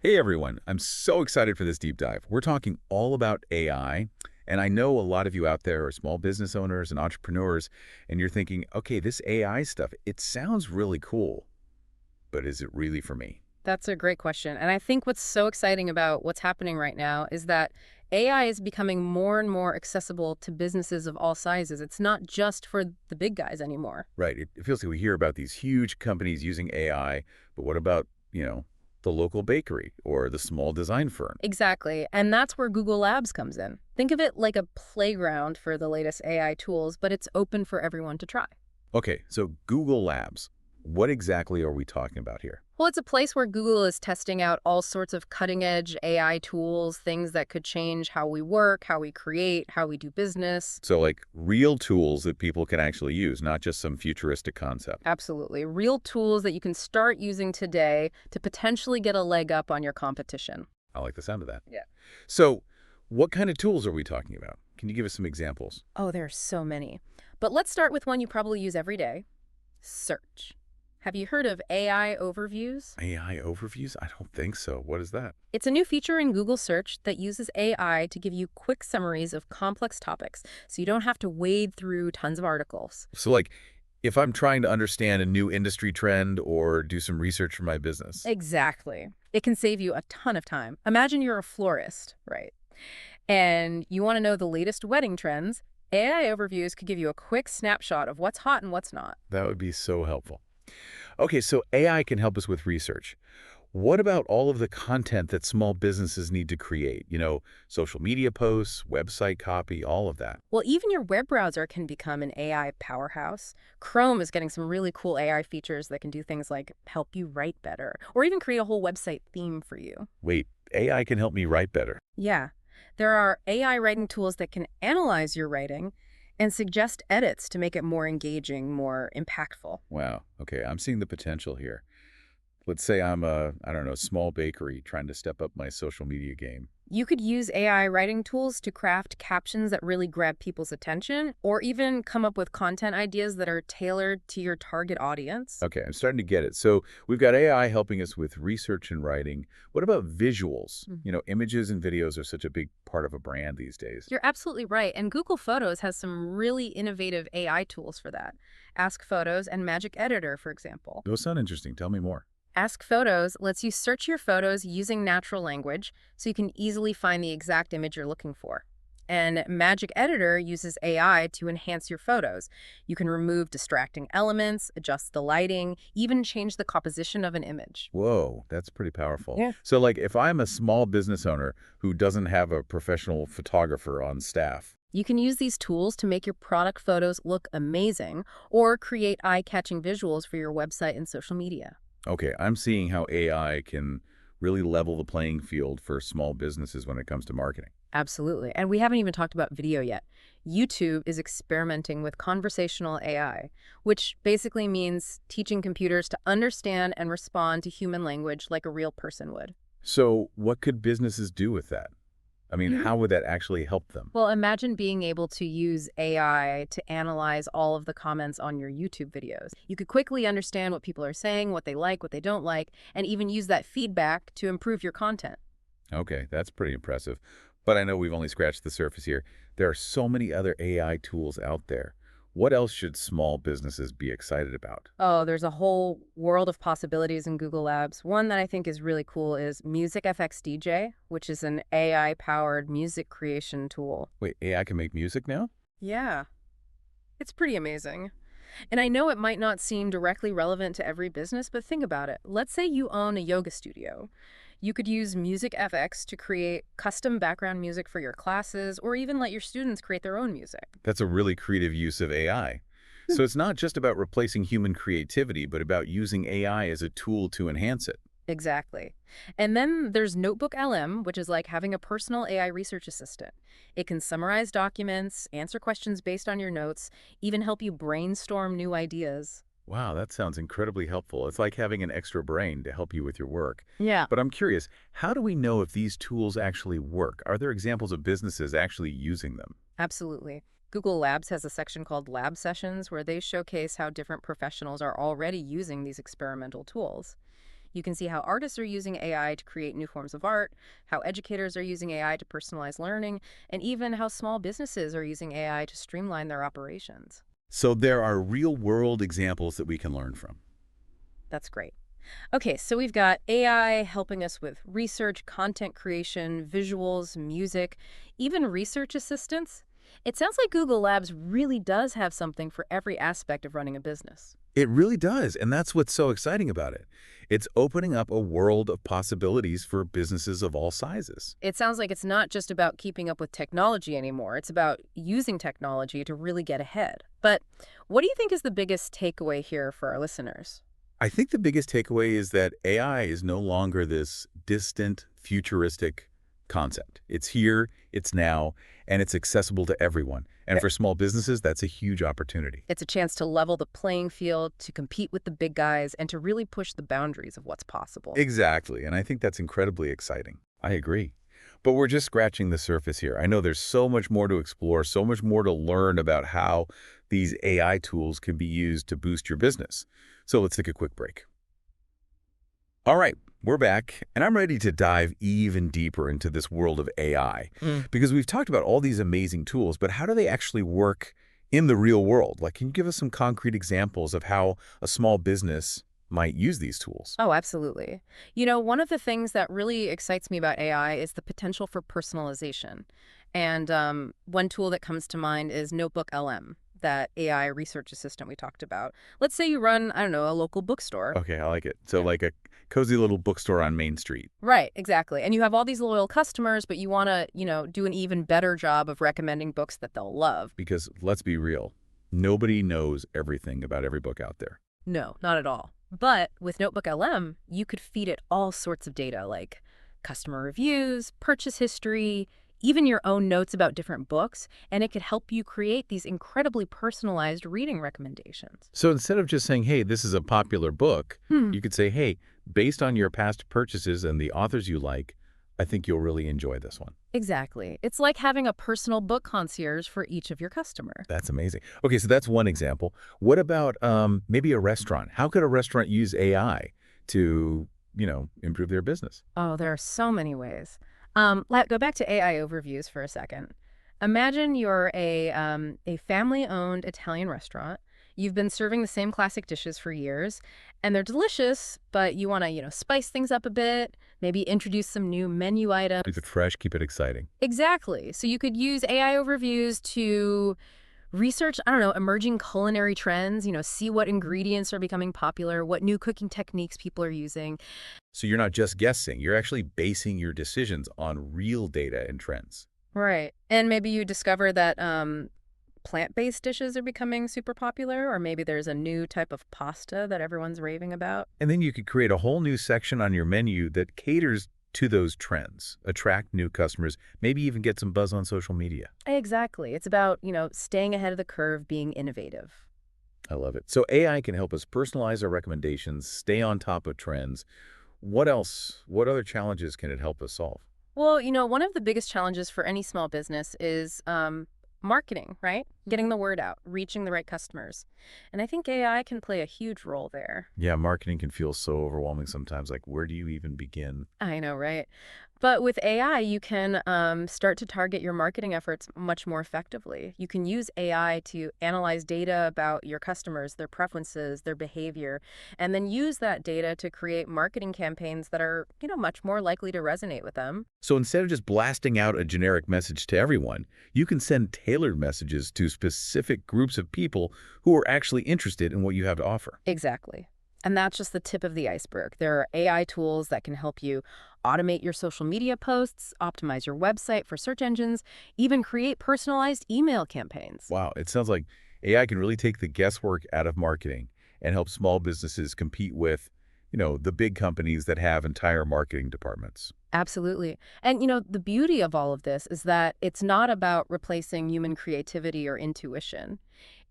Hey everyone, I'm so excited for this deep dive. We're talking all about AI, and I know a lot of you out there are small business owners and entrepreneurs, and you're thinking, okay, this AI stuff, it sounds really cool, but is it really for me? That's a great question. And I think what's so exciting about what's happening right now is that AI is becoming more and more accessible to businesses of all sizes. It's not just for the big guys anymore. Right, it feels like we hear about these huge companies using AI, but what about, the local bakery or the small design firm? Exactly. And that's where Google Labs comes in. Think of it like a playground for the latest AI tools, but it's open for everyone to try. Okay, so Google Labs, what exactly are we talking about here? Well, it's a place where Google is testing out all sorts of cutting edge AI tools, things that could change how we work, how we create, how we do business. So like real tools that people can actually use, not just some futuristic concept. Absolutely. Real tools that you can start using today to potentially get a leg up on your competition. I like the sound of that. Yeah. So what kind of tools are we talking about? Can you give us some examples? Oh, there are so many. But let's start with one you probably use every day, search. Have you heard of AI overviews? AI overviews? I don't think so. What is that? It's a new feature in Google Search that uses AI to give you quick summaries of complex topics, so you don't have to wade through tons of articles. So like if I'm trying to understand a new industry trend or do some research for my business. Exactly. It can save you a ton of time. Imagine you're a florist, right? And you want to know the latest wedding trends. AI overviews could give you a quick snapshot of what's hot and what's not. That would be so helpful. Okay, so AI can help us with research. What about all of the content that small businesses need to create? Social media posts, website copy, all of that. Well, even your web browser can become an AI powerhouse. Chrome is getting some really cool AI features that can do things like help you write better or even create a whole website theme for you. Wait, AI can help me write better. Yeah, there are AI writing tools that can analyze your writing and suggest edits to make it more engaging, more impactful. Wow. Okay, I'm seeing the potential here. Let's say I'm a, I don't know, small bakery trying to step up my social media game. You could use AI writing tools to craft captions that really grab people's attention, or even come up with content ideas that are tailored to your target audience. Okay, I'm starting to get it. So we've got AI helping us with research and writing. What about visuals? Mhm. Images and videos are such a big part of a brand these days. You're absolutely right, and Google Photos has some really innovative AI tools for that. Ask Photos and Magic Editor, for example. Those sound interesting. Tell me more. Ask Photos lets you search your photos using natural language so you can easily find the exact image you're looking for. And Magic Editor uses AI to enhance your photos. You can remove distracting elements, adjust the lighting, even change the composition of an image. Whoa, that's pretty powerful. Yeah. So like if I'm a small business owner who doesn't have a professional photographer on staff, You can use these tools to make your product photos look amazing or create eye-catching visuals for your website and social media. okay, I'm seeing how AI can really level the playing field for small businesses when it comes to marketing. Absolutely. And we haven't even talked about video yet. YouTube is experimenting with conversational AI, which basically means teaching computers to understand and respond to human language like a real person would. So what could businesses do with that? I mean, how would that actually help them? Well, imagine being able to use AI to analyze all of the comments on your YouTube videos. You could quickly understand what people are saying, what they like, what they don't like, and even use that feedback to improve your content. Okay, that's pretty impressive. But I know we've only scratched the surface here. There are so many other AI tools out there. What else should small businesses be excited about? Oh, there's a whole world of possibilities in Google Labs. One that I think is really cool is Music FX DJ, which is an AI-powered music creation tool. Wait, AI can make music now? Yeah, it's pretty amazing. And I know it might not seem directly relevant to every business, but think about it. Let's say you own a yoga studio. You could use Music FX to create custom background music for your classes, or even let your students create their own music. That's a really creative use of AI. So it's not just about replacing human creativity, but about using AI as a tool to enhance it. Exactly. And then there's Notebook LM, which is like having a personal AI research assistant. It can summarize documents, answer questions based on your notes, even help you brainstorm new ideas. Wow, that sounds incredibly helpful. It's like having an extra brain to help you with your work. Yeah. But I'm curious, how do we know if these tools actually work? Are there examples of businesses actually using them? Absolutely. Google Labs has a section called Lab Sessions where they showcase how different professionals are already using these experimental tools. You can see how artists are using AI to create new forms of art, how educators are using AI to personalize learning, and even how small businesses are using AI to streamline their operations. So there are real-world examples that we can learn from. That's great. Okay, so we've got AI helping us with research, content creation, visuals, music, even research assistance. It sounds like Google Labs really does have something for every aspect of running a business. It really does, and that's what's so exciting about it. It's opening up a world of possibilities for businesses of all sizes. It sounds like it's not just about keeping up with technology anymore. It's about using technology to really get ahead. But what do you think is the biggest takeaway here for our listeners? I think the biggest takeaway is that AI is no longer this distant, futuristic concept. It's here, it's now, and it's accessible to everyone. And for small businesses, that's a huge opportunity. It's a chance to level the playing field, to compete with the big guys, and to really push the boundaries of what's possible. Exactly, and I think that's incredibly exciting. I agree. But we're just scratching the surface here. I know there's so much more to explore, so much more to learn about how these AI tools can be used to boost your business. So let's take a quick break. All right, we're back, and I'm ready to dive even deeper into this world of AI. Because we've talked about all these amazing tools, but how do they actually work in the real world? Like, can you give us some concrete examples of how a small business might use these tools? Oh, absolutely. One of the things that really excites me about AI is the potential for personalization. And one tool that comes to mind is Notebook LM, that AI research assistant we talked about. Let's say you run, I don't know, a local bookstore. Okay, I like it. So like a cozy little bookstore on Main Street. Right, exactly. And you have all these loyal customers, but you want to, do an even better job of recommending books that they'll love. Because let's be real, nobody knows everything about every book out there. No, not at all. But with Notebook LM, you could feed it all sorts of data like customer reviews, purchase history, even your own notes about different books, and it could help you create these incredibly personalized reading recommendations. So instead of just saying, hey, this is a popular book, you could say, hey, based on your past purchases and the authors you like, I think you'll really enjoy this one. Exactly. It's like having a personal book concierge for each of your customers. That's amazing. Okay, so that's one example. What about maybe a restaurant? How could a restaurant use AI to, improve their business? Oh, there are so many ways. Go back to AI overviews for a second. Imagine you're a family-owned Italian restaurant. You've been serving the same classic dishes for years, and they're delicious, but you want to, spice things up a bit, maybe introduce some new menu items. Keep it fresh, keep it exciting. Exactly. So you could use AI overviews to research, I don't know, emerging culinary trends, see what ingredients are becoming popular, what new cooking techniques people are using. So you're not just guessing, you're actually basing your decisions on real data and trends. Right. And maybe you discover that plant-based dishes are becoming super popular, or maybe there's a new type of pasta that everyone's raving about. And then you could create a whole new section on your menu that caters to those trends, attract new customers, maybe even get some buzz on social media. Exactly. It's about, staying ahead of the curve, being innovative. I love it. So AI can help us personalize our recommendations, stay on top of trends. What else? What other challenges can it help us solve? Well, one of the biggest challenges for any small business is marketing, right? Getting the word out, reaching the right customers. And I think AI can play a huge role there. Yeah, marketing can feel so overwhelming sometimes. Like, where do you even begin? I know, right? But with AI, you can start to target your marketing efforts much more effectively. You can use AI to analyze data about your customers, their preferences, their behavior, and then use that data to create marketing campaigns that are, much more likely to resonate with them. So instead of just blasting out a generic message to everyone, you can send tailored messages to specific groups of people who are actually interested in what you have to offer. Exactly. And that's just the tip of the iceberg. There are AI tools that can help you automate your social media posts, optimize your website for search engines, even create personalized email campaigns. Wow, it sounds like AI can really take the guesswork out of marketing and help small businesses compete with, the big companies that have entire marketing departments. Absolutely. And, the beauty of all of this is that it's not about replacing human creativity or intuition.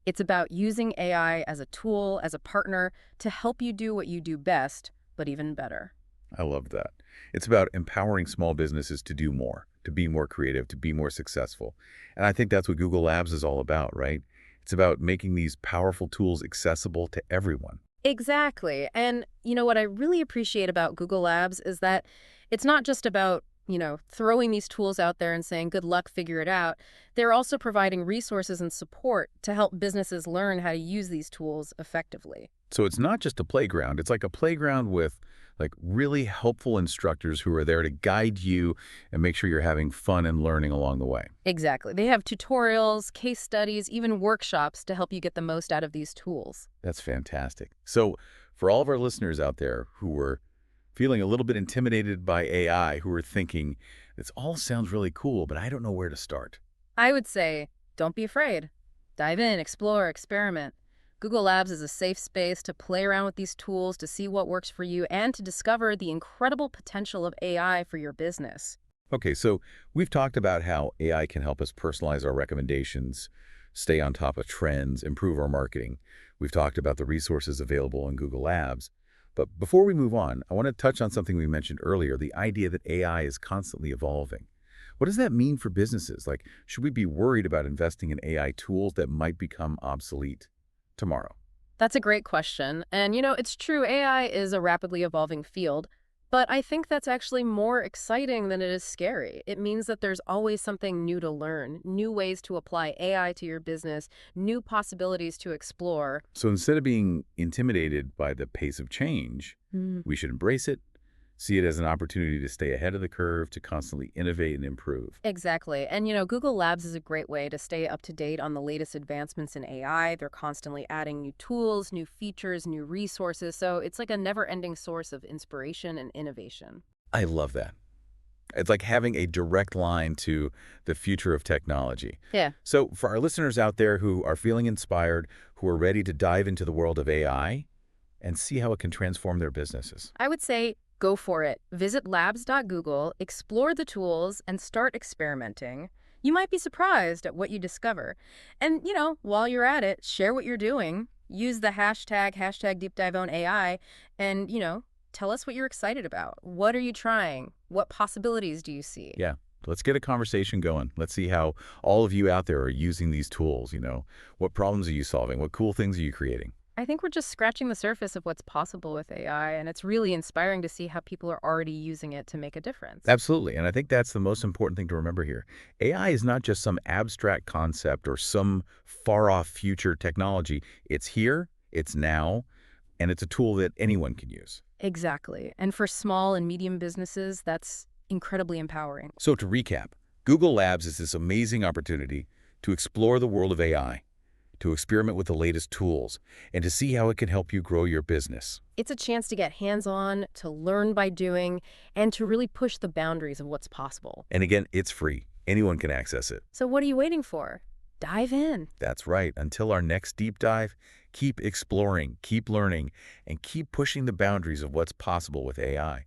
It's about using AI as a tool, as a partner, to help you do what you do best, but even better. I love that. It's about empowering small businesses to do more, to be more creative, to be more successful. And I think that's what Google Labs is all about, right? It's about making these powerful tools accessible to everyone. Exactly. And what I really appreciate about Google Labs is that it's not just about, throwing these tools out there and saying, good luck, figure it out. They're also providing resources and support to help businesses learn how to use these tools effectively. So it's not just a playground. It's like a playground with like really helpful instructors who are there to guide you and make sure you're having fun and learning along the way. Exactly. They have tutorials, case studies, even workshops to help you get the most out of these tools. That's fantastic. So for all of our listeners out there who were feeling a little bit intimidated by AI, who are thinking, this all sounds really cool, but I don't know where to start. I would say, don't be afraid. Dive in, explore, experiment. Google Labs is a safe space to play around with these tools to see what works for you and to discover the incredible potential of AI for your business. Okay, so we've talked about how AI can help us personalize our recommendations, stay on top of trends, improve our marketing. We've talked about the resources available in Google Labs. But before we move on, I want to touch on something we mentioned earlier, the idea that AI is constantly evolving. What does that mean for businesses? Like, should we be worried about investing in AI tools that might become obsolete tomorrow? That's a great question. And it's true, AI is a rapidly evolving field, but I think that's actually more exciting than it is scary. It means that there's always something new to learn, new ways to apply AI to your business, new possibilities to explore. So instead of being intimidated by the pace of change, we should embrace it, see it as an opportunity to stay ahead of the curve, to constantly innovate and improve. Exactly. And Google Labs is a great way to stay up to date on the latest advancements in AI. They're constantly adding new tools, new features, new resources. So it's like a never-ending source of inspiration and innovation. I love that. It's like having a direct line to the future of technology. Yeah. So for our listeners out there who are feeling inspired, who are ready to dive into the world of AI and see how it can transform their businesses. I would say go for it. Visit labs.google, explore the tools, and start experimenting. You might be surprised at what you discover. And, while you're at it, share what you're doing. Use the hashtag Deep Dive on AI, and, tell us what you're excited about. What are you trying? What possibilities do you see? Yeah, let's get a conversation going. Let's see how all of you out there are using these tools. What problems are you solving? What cool things are you creating? I think we're just scratching the surface of what's possible with AI, and it's really inspiring to see how people are already using it to make a difference. Absolutely. And I think that's the most important thing to remember here. AI is not just some abstract concept or some far off future technology. It's here, it's now, and it's a tool that anyone can use. Exactly. And for small and medium businesses, that's incredibly empowering. So to recap, Google Labs is this amazing opportunity to explore the world of AI, to experiment with the latest tools, and to see how it can help you grow your business. It's a chance to get hands-on, to learn by doing, and to really push the boundaries of what's possible. And again, it's free. Anyone can access it. So what are you waiting for? Dive in. That's right. Until our next deep dive, keep exploring, keep learning, and keep pushing the boundaries of what's possible with AI.